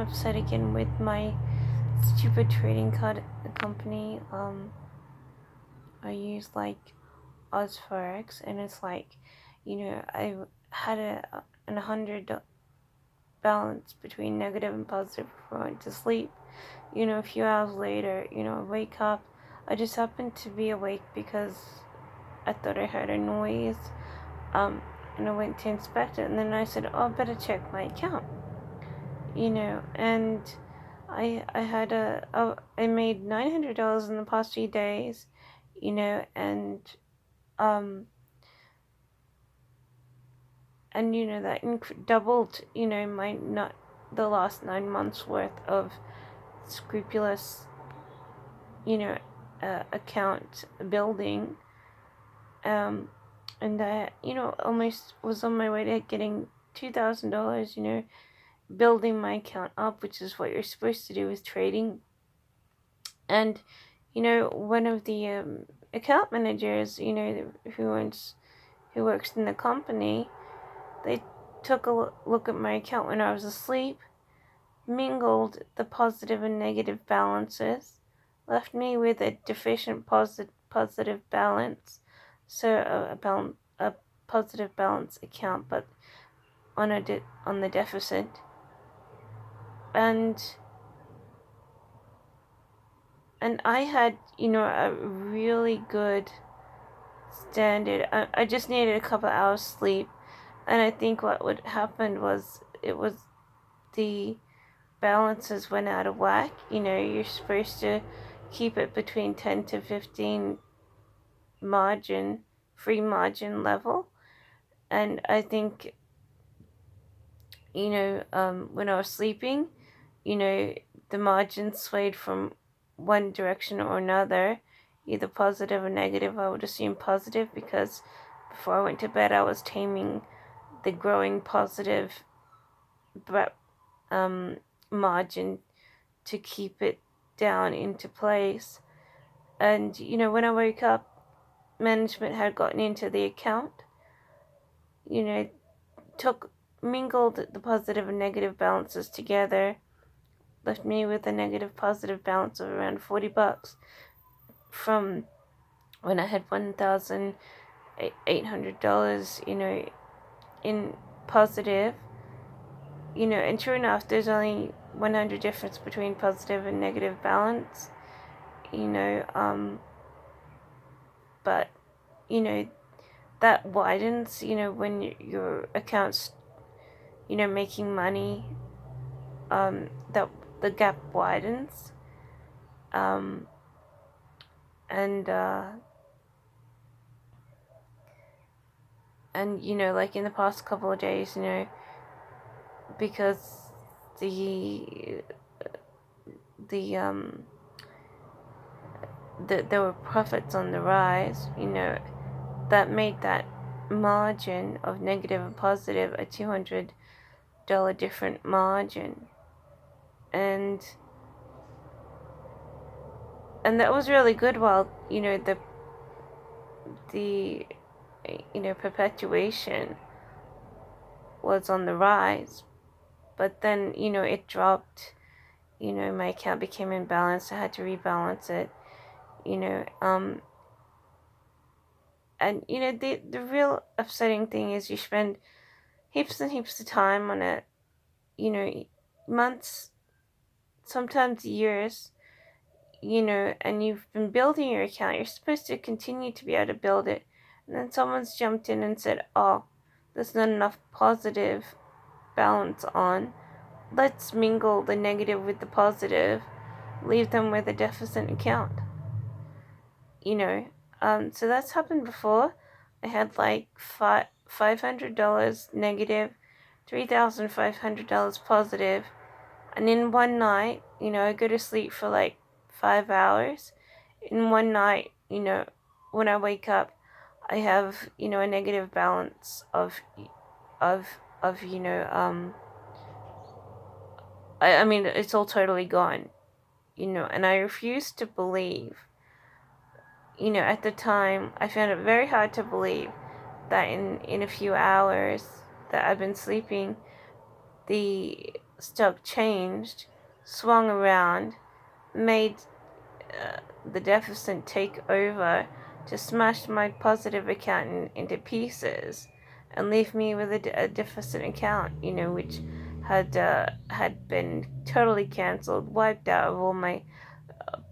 upset again with my stupid trading card company. I use like OzForex, and it's like, I had an 100 balance between negative and positive before I went to sleep. A few hours later, I wake up. I just happened to be awake because I thought I heard a noise. And I went to inspect it, and then I said, "Oh, I better check my account." And I made $900 in the past few days, and um that doubled, my not the last 9 months worth of scrupulous, account building. And I, almost was on my way to getting $2,000, building my account up, which is what you're supposed to do with trading. And, one of the account managers, who works in the company, they took a look at my account when I was asleep, mingled the positive and negative balances, left me with a deficient positive balance, so a positive balance account, but on the deficit. And I had, a really good standard. I just needed a couple hours sleep, and I think what would happen was the balances went out of whack. You're supposed to keep it between 10 to 15 free margin level. And I think, when I was sleeping, the margin swayed from one direction or another, either positive or negative. I would assume positive, because before I went to bed, I was taming the growing positive margin to keep it down into place. And, when I woke up, management had gotten into the account, mingled the positive and negative balances together, left me with a negative positive balance of around $40 from when I had $1,800, in positive. And true enough, there's only 100 difference between positive and negative balance, but, that widens, when your account's, making money, that the gap widens. And like in the past couple of days, because there were profits on the rise, that made that margin of negative and positive a $200 different margin. And that was really good, while the perpetuation was on the rise. But then, it dropped. My account became imbalanced. I had to rebalance it. And the real upsetting thing is you spend heaps and heaps of time on it, months, sometimes years, and you've been building your account. You're supposed to continue to be able to build it, and then someone's jumped in and said, "Oh, there's not enough positive balance on. Let's mingle the negative with the positive, leave them with a deficit account." So that's happened before. I had like $500 negative, $3,500 positive, and in one night, I go to sleep for like 5 hours. In one night, when I wake up, I have, a negative balance of I mean, it's all totally gone, and I refuse to believe, at the time, I found it very hard to believe that in a few hours that I've been sleeping, the stock changed, swung around, made the deficit take over to smash my positive account into pieces and leave me with a deficit account, which had been totally cancelled, wiped out of all my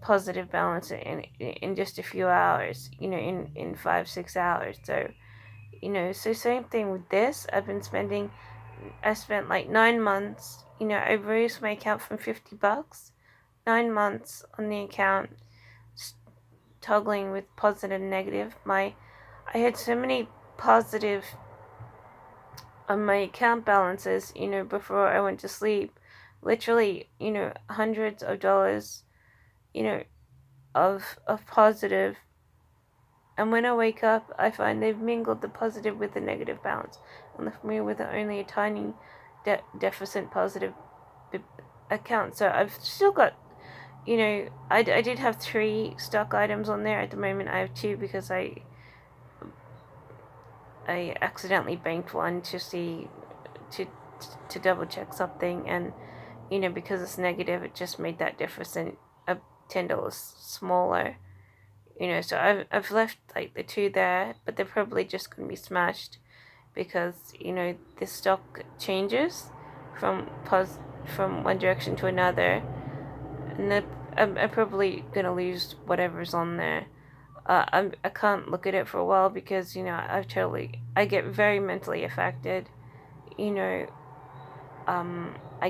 positive balance in just a few hours, in 5-6 hours. So, so same thing with this. I spent like 9 months, I raised my account from $50, 9 months on the account, toggling with positive and negative. I had so many positive on my account balances, before I went to sleep. Literally, hundreds of dollars, of positive. And when I wake up, I find they've mingled the positive with the negative balance and left me with only a tiny deficit positive account. So I've still got, I did have 3 stock items on there. At the moment, I have 2 because I accidentally banked one to double check something, and because it's negative, it just made that deficit of $10 smaller. So I've left like the 2 there, but they're probably just going to be smashed because the stock changes from one direction to another, and I'm probably going to lose whatever's on there. I can't look at it for a while because I get very mentally affected. I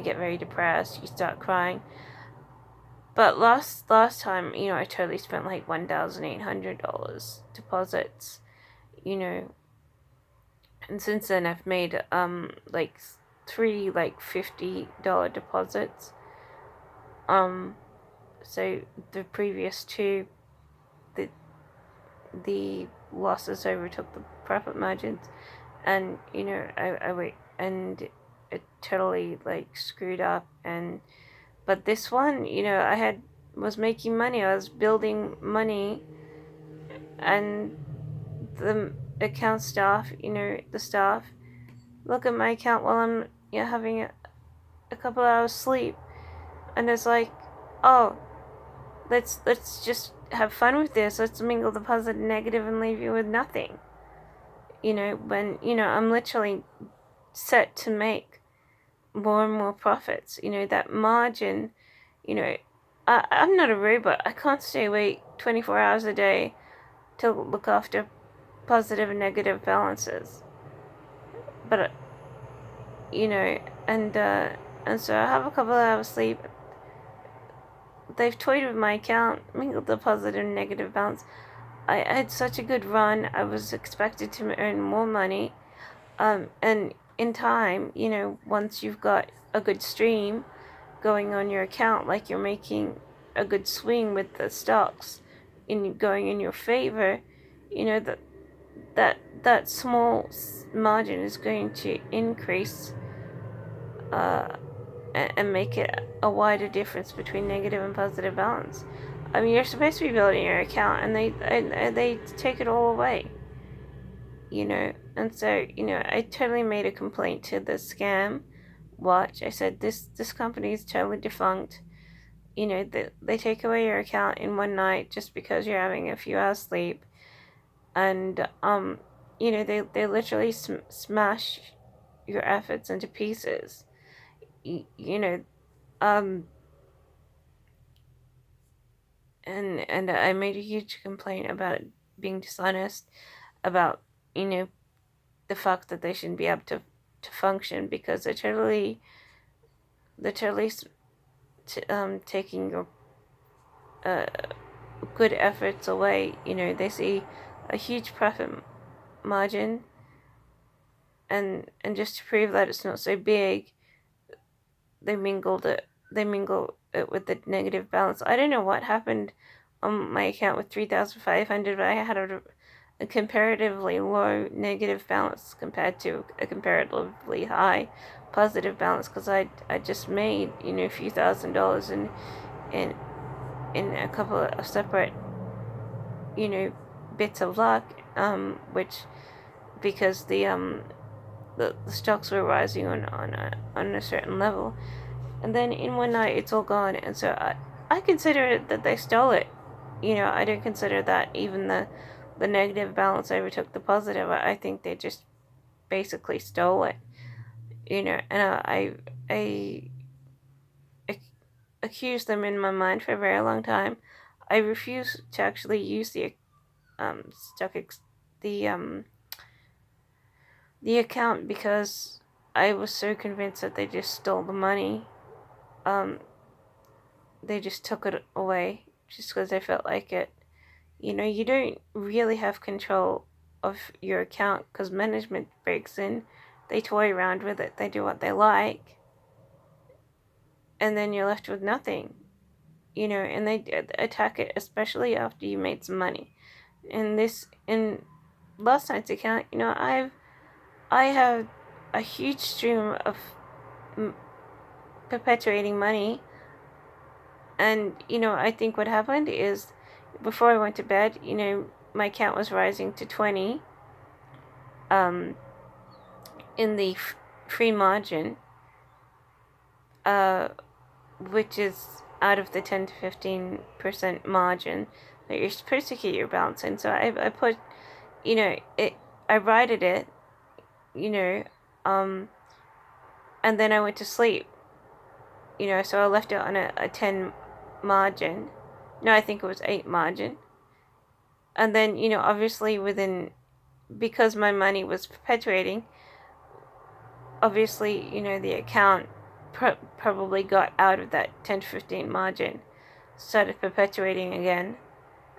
get very depressed. You start crying. But last time, I totally spent like $1,800 deposits, and since then I've made like 3 like $50 deposits. So the previous 2, the losses overtook the profit margins, and I wait, and it totally like screwed up. But this one, I was making money. I was building money, and the account staff, the staff, look at my account while I'm having a couple hours sleep, and it's like, oh, let's just have fun with this. Let's mingle the positive and negative and leave you with nothing. When I'm literally set to make more and more profits. That margin, I'm not a robot. I can't stay awake 24 hours a day to look after positive and negative balances. But, and so I have a couple of hours sleep. They've toyed with my account, mingled the positive and negative balance. I had such a good run. I was expected to earn more money. And in time, once you've got a good stream going on your account, like you're making a good swing with the stocks going in your favor, that small margin is going to increase and make it a wider difference between negative and positive balance. I mean, you're supposed to be building your account, and they take it all away. And so, I totally made a complaint to the scam watch. I said, this company is totally defunct. They take away your account in one night just because you're having a few hours sleep. And, they literally smash your efforts into pieces. And I made a huge complaint about it being dishonest, about the fact that they shouldn't be able to function because they're totally taking your good efforts away. They see a huge profit margin, and just to prove that it's not so big, they mingle it with the negative balance. I don't know what happened on my account with 3,500, but I had a comparatively low negative balance compared to a comparatively high positive balance because I just made a few $1,000s in a couple of separate bits of luck, which because the stocks were rising on a certain level, and then in one night it's all gone. And so I consider it that they stole it. I don't consider that even the negative balance overtook the positive. I think they just basically stole it. And I accused them in my mind for a very long time. I refused to actually use stock ex- the account because I was so convinced that they just stole the money. They just took it away just because they felt like it. You don't really have control of your account because management breaks in. They toy around with it. They do what they like. And then you're left with nothing. And they attack it, especially after you made some money. In last night's account, I have a huge stream of perpetuating money. And, I think what happened is before I went to bed, my account was rising to 20 in the free margin, which is out of the 10 to 15% margin that you're supposed to keep your balance in. So I put, I righted it, and then I went to sleep, so I left it on a 10 margin. No, I think it was 8 margin. And then, obviously because my money was perpetuating, obviously, the account probably got out of that 10 to 15 margin, started perpetuating again,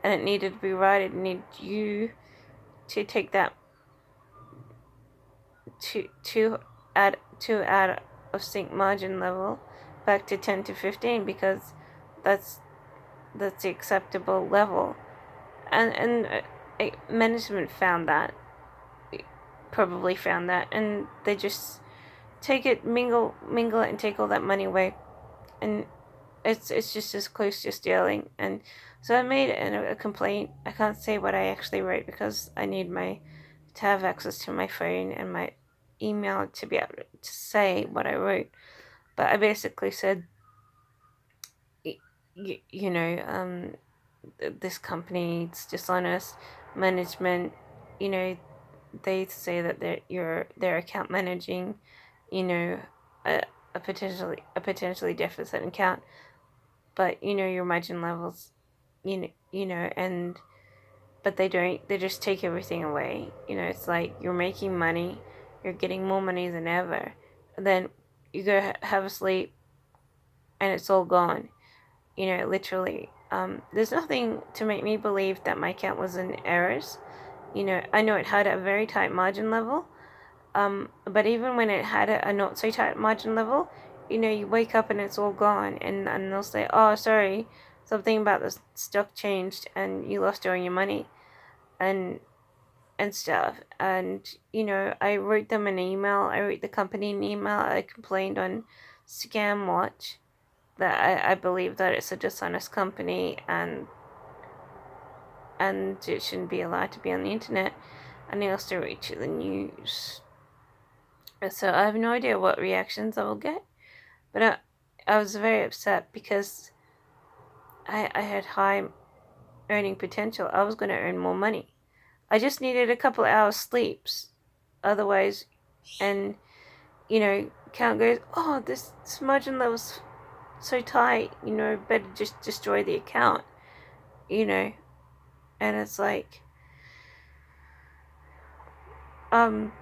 and it needed to be righted. It needed you to take that to add of sync margin level back to 10 to 15 because that's the acceptable level. And management probably found that, and they just take it, mingle it, and take all that money away, and it's just as close to stealing. And so I made a complaint. I can't say what I actually wrote because I need to have access to my phone and my email to be able to say what I wrote. But I basically said, this company, it's dishonest management. They say that they're account managing, a potentially deficit account, but your margin levels, and but they don't. They just take everything away. It's like you're making money, you're getting more money than ever, and then you go have a sleep, and it's all gone. Literally. There's nothing to make me believe that my account was in errors. I know it had a very tight margin level, but even when it had a not so tight margin level, you wake up and it's all gone, and they'll say, oh, sorry, something about the stock changed and you lost all your money and stuff. And I wrote them an email. I wrote the company an email. I complained on Scam Watch that I believe that it's a dishonest company and it shouldn't be allowed to be on the internet. And I also wrote to the news. So I have no idea what reactions I will get, but I was very upset because I had high earning potential. I was going to earn more money. I just needed a couple of hours sleeps. Otherwise, and account goes, oh, this margin level's so tight, better just destroy the account, and it's like, or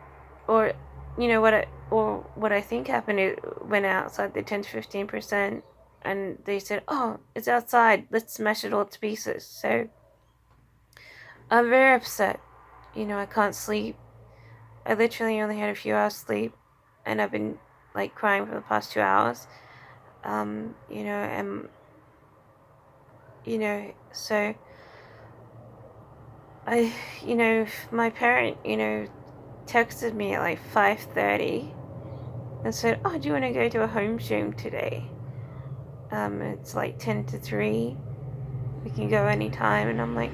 what I think happened, it went outside the 10 to 15%, and they said, oh, it's outside, let's smash it all to pieces. So I'm very upset. I can't sleep. I literally only had a few hours sleep, and I've been like crying for the past 2 hours. And so my parent, texted me at like 5:30 and said, oh, do you want to go to a home stream today? It's like 10 to 3. We can go anytime. And I'm like,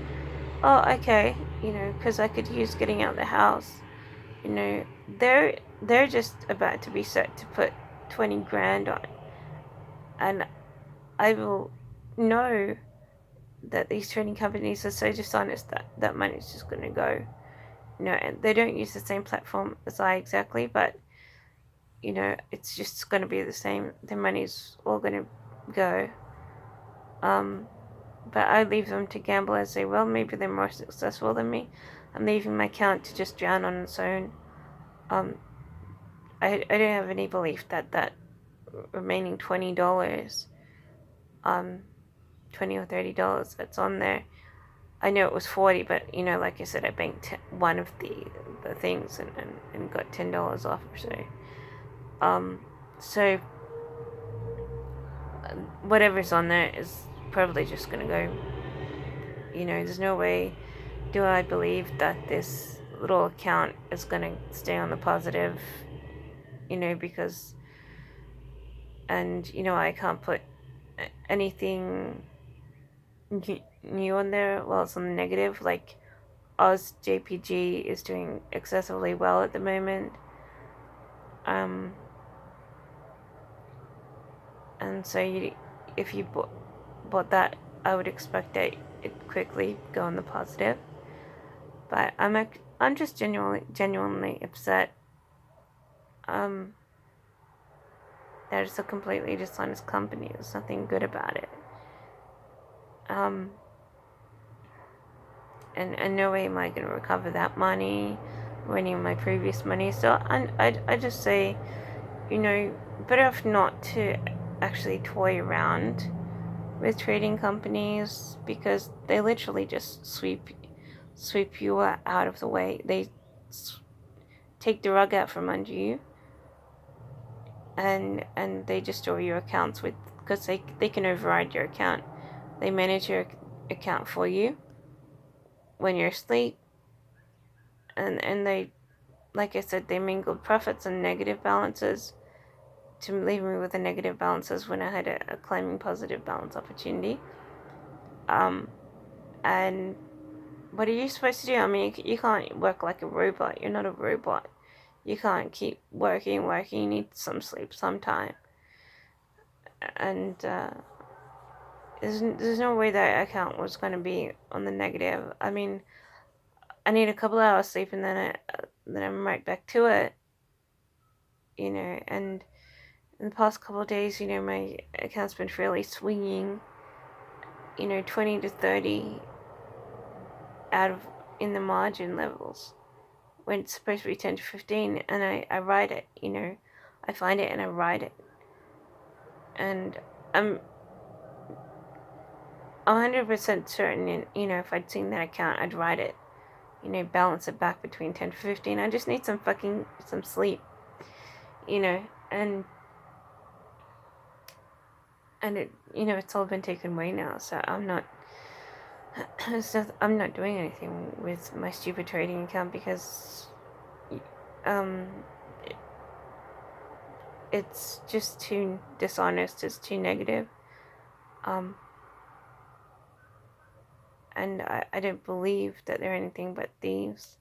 oh, okay, because I could use getting out of the house. They're just about to be set to put 20 grand on. And I will know that these trading companies are so dishonest that that money's just going to go. And they don't use the same platform as I exactly, but it's just going to be the same. The money's all going to go. But I leave them to gamble as they will. Maybe they're more successful than me. I'm leaving my account to just drown on its own. I don't have any belief that remaining $20, $20 or $30 that's on there. I know it was 40, but like I said, I banked one of the things and got $10 off or so. So whatever's on there is probably just gonna go. There's no way do I believe that this little account is gonna stay on the positive. Because I can't put anything new on there while it's on the negative. Like Oz JPG is doing excessively well at the moment. And so if you bought that, I would expect that it quickly go on the positive. But I'm just genuinely upset. That it's a completely dishonest company. There's nothing good about it. And no way am I going to recover that money or any of my previous money. So I just say, better off not to actually toy around with trading companies, because they literally just sweep you out of the way. They take the rug out from under you, and they just store your accounts because they can override your account. They manage your account for you when you're asleep, and they, like I said, they mingled profits and negative balances to leave me with the negative balances when I had a claiming positive balance opportunity. And what are you supposed to do? I mean, you can't work like a robot. You're not a robot. You can't keep working. You need some sleep sometime. And there's no way that account was going to be on the negative. I mean, I need a couple hours sleep, and then I'm right back to it. And in the past couple of days, my account's been fairly swinging. 20 to 30 out of in the margin levels when it's supposed to be 10 to 15, and I ride it. I find it and I ride it, and I'm 100% certain. If I'd seen that account, I'd ride it. Balance it back between 10 to 15. I just need some sleep. And it it's all been taken away now, so I'm not doing anything with my stupid trading account, because it's just too dishonest. It's too negative. And I don't believe that they're anything but thieves.